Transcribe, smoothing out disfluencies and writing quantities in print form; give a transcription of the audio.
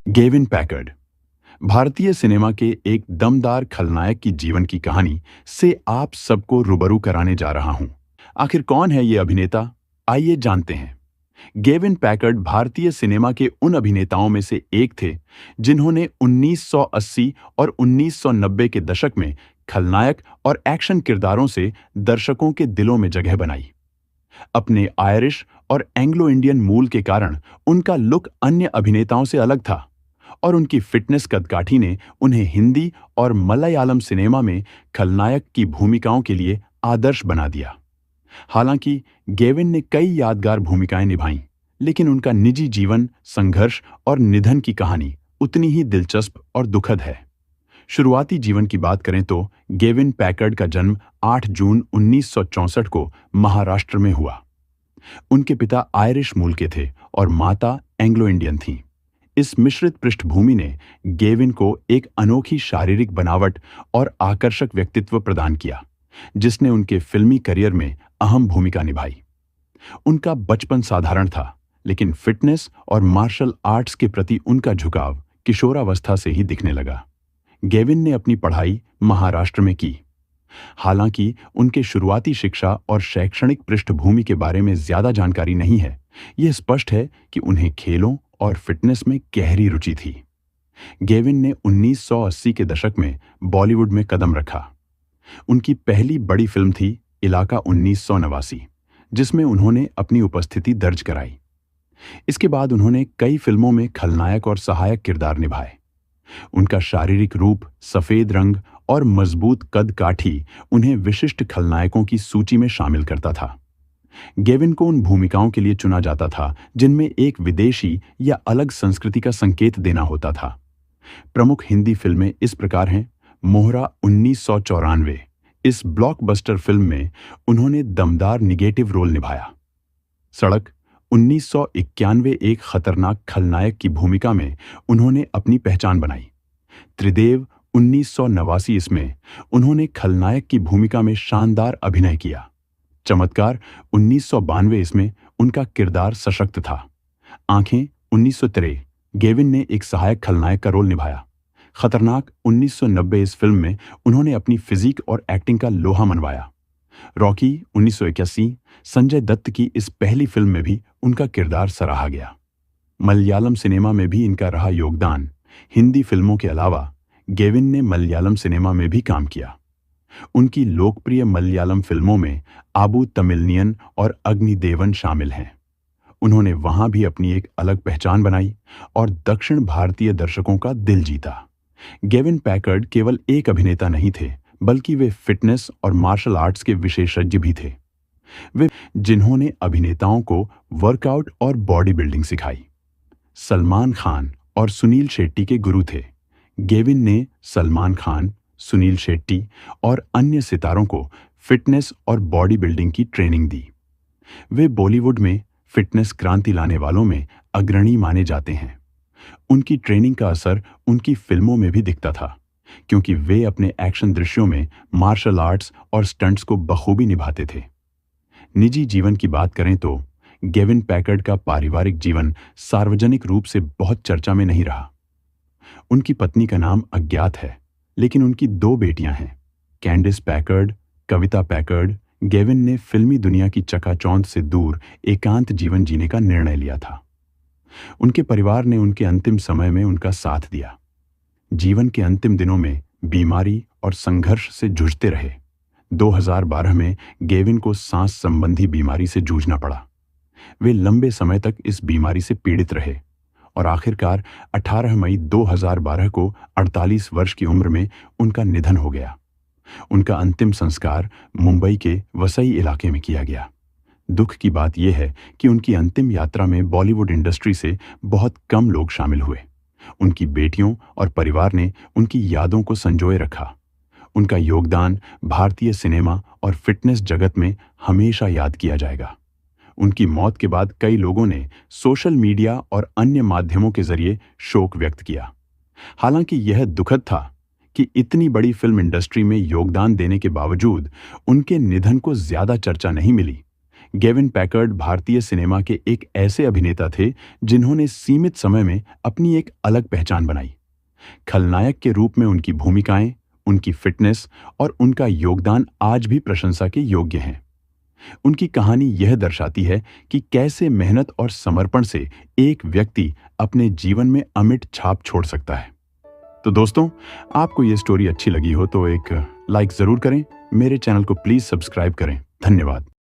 Gavin Packard भारतीय cinema के एक दमदार खलनायक की जीवन की कहानी से आप सबको रूबरू कराने जा रहा हूं। आखिर कौन है ये अभिनेता? आइए जानते हैं। गेविन पैकर्ड भारतीय सिनेमा के उन अभिनेताओं में से एक थे जिन्होंने 1980 और 1990 के दशक में खलनायक और एक्शन किरदारों से दर्शकों के दिलों में जगह बनाई। अपने आयरिश और एंग्लो इंडियन मूल के कारण उनका लुक अन्य अभिनेताओं से अलग था और उनकी फिटनेस कदकाठी ने उन्हें हिंदी और मलयालम सिनेमा में खलनायक की भूमिकाओं के लिए आदर्श बना दिया। हालांकि गेविन ने कई यादगार भूमिकाएं निभाईं, लेकिन उनका निजी जीवन, संघर्ष और निधन की कहानी उतनी ही दिलचस्प और दुखद है। शुरुआती जीवन की बात करें तो गेविन पैकर्ड का जन्म 8 जून 1964 को महाराष्ट्र में हुआ। उनके पिता आयरिश मूल के थे और माता एंग्लो इंडियन थीं। इस मिश्रित पृष्ठभूमि ने गेविन को एक अनोखी शारीरिक बनावट और आकर्षक व्यक्तित्व प्रदान किया, जिसने उनके फिल्मी करियर में अहम भूमिका निभाई। उनका बचपन साधारण था, लेकिन फिटनेस और मार्शल आर्ट्स के प्रति उनका झुकाव किशोरावस्था से ही दिखने लगा। गेविन ने अपनी पढ़ाई महाराष्ट्र में की। हालांकि उनके शुरुआती शिक्षा और शैक्षणिक पृष्ठभूमि के बारे में ज्यादा जानकारी नहीं है, यह स्पष्ट है कि उन्हें खेलों और फिटनेस में गहरी रुचि थी। गेविन ने 1980 के दशक में बॉलीवुड में कदम रखा। उनकी पहली बड़ी फिल्म थी इलाका 1989, जिसमें उन्होंने अपनी उपस्थिति दर्ज कराई। इसके बाद उन्होंने कई फिल्मों में खलनायक और सहायक किरदार निभाए। उनका शारीरिक रूप, सफेद रंग और मजबूत कद काठी उन्हें विशिष्ट खलनायकों की सूची में शामिल करता था। गेविन को उन भूमिकाओं के लिए चुना जाता था जिनमें एक विदेशी या अलग संस्कृति का संकेत देना होता था। प्रमुख हिंदी फिल्में इस प्रकार हैं: मोहरा 1994, इस ब्लॉकबस्टर फिल्म में उन्होंने दमदार निगेटिव रोल निभाया। सड़क 1991, एक खतरनाक खलनायक की भूमिका में उन्होंने अपनी पहचान बनाई। त्रिदेव 1989, इसमें उन्होंने खलनायक की भूमिका में शानदार अभिनय किया। चमत्कार 1992, इसमें उनका किरदार सशक्त था। आंखें 1993, गेविन ने एक सहायक खलनायक का रोल निभाया। खतरनाक 1990, इस फिल्म में उन्होंने अपनी फिजिक और एक्टिंग का लोहा मनवाया। रॉकी 1981, संजय दत्त की इस पहली फिल्म में भी उनका किरदार सराहा गया। मलयालम सिनेमा में भी इनका रहा योगदान। हिंदी फिल्मों के अलावा गेविन ने मलयालम सिनेमा में भी काम किया। उनकी लोकप्रिय मलयालम फिल्मों में आबू तमिलनियन और अग्निदेवन शामिल हैं। उन्होंने वहां भी अपनी एक अलग पहचान बनाई और दक्षिण भारतीय दर्शकों का दिल जीता। गेविन पैकर्ड केवल एक अभिनेता नहीं थे, बल्कि वे फिटनेस और मार्शल आर्ट्स के विशेषज्ञ भी थे। वे जिन्होंने अभिनेताओं को वर्कआउट और बॉडी बिल्डिंग सिखाई। सलमान खान और सुनील शेट्टी के गुरु थे। गेविन ने सलमान खान, सुनील शेट्टी और अन्य सितारों को फिटनेस और बॉडी बिल्डिंग की ट्रेनिंग दी। वे बॉलीवुड में फिटनेस क्रांति लाने वालों में अग्रणी माने जाते हैं। उनकी ट्रेनिंग का असर उनकी फिल्मों में भी दिखता था, क्योंकि वे अपने एक्शन दृश्यों में मार्शल आर्ट्स और स्टंट्स को बखूबी निभाते थे। निजी जीवन की बात करें तो गेविन पैकर्ड का पारिवारिक जीवन सार्वजनिक रूप से बहुत चर्चा में नहीं रहा। उनकी पत्नी का नाम अज्ञात है, लेकिन उनकी 2 बेटियां हैं, कैंडिस पैकर्ड, कविता पैकर्ड। गेविन ने फिल्मी दुनिया की चकाचौंध से दूर एकांत जीवन जीने का निर्णय लिया था। उनके परिवार ने उनके अंतिम समय में उनका साथ दिया। जीवन के अंतिम दिनों में बीमारी और संघर्ष से जूझते रहे। 2012 में गेविन को सांस संबंधी बीमारी से जूझना पड़ा। वे लंबे समय तक इस बीमारी से पीड़ित रहे और आखिरकार 18 मई 2012 को 48 वर्ष की उम्र में उनका निधन हो गया। उनका अंतिम संस्कार मुंबई के वसई इलाके में किया गया। दुख की बात यह है कि उनकी अंतिम यात्रा में बॉलीवुड इंडस्ट्री से बहुत कम लोग शामिल हुए। उनकी बेटियों और परिवार ने उनकी यादों को संजोए रखा। उनका योगदान भारतीय सिनेमा और फिटनेस जगत में हमेशा याद किया जाएगा। उनकी मौत के बाद कई लोगों ने सोशल मीडिया और अन्य माध्यमों के जरिए शोक व्यक्त किया। हालांकि यह दुखद था कि इतनी बड़ी फिल्म इंडस्ट्री में योगदान देने के बावजूद उनके निधन को ज्यादा चर्चा नहीं मिली। गेविन पैकर्ड भारतीय सिनेमा के एक ऐसे अभिनेता थे जिन्होंने सीमित समय में अपनी एक अलग पहचान बनाई। खलनायक के रूप में उनकी भूमिकाएं, उनकी फिटनेस और उनका योगदान आज भी प्रशंसा के योग्य हैं। उनकी कहानी यह दर्शाती है कि कैसे मेहनत और समर्पण से एक व्यक्ति अपने जीवन में अमिट छाप छोड़ सकता है। तो दोस्तों, आपको ये स्टोरी अच्छी लगी हो तो एक लाइक जरूर करें, मेरे चैनल को प्लीज सब्सक्राइब करें। धन्यवाद।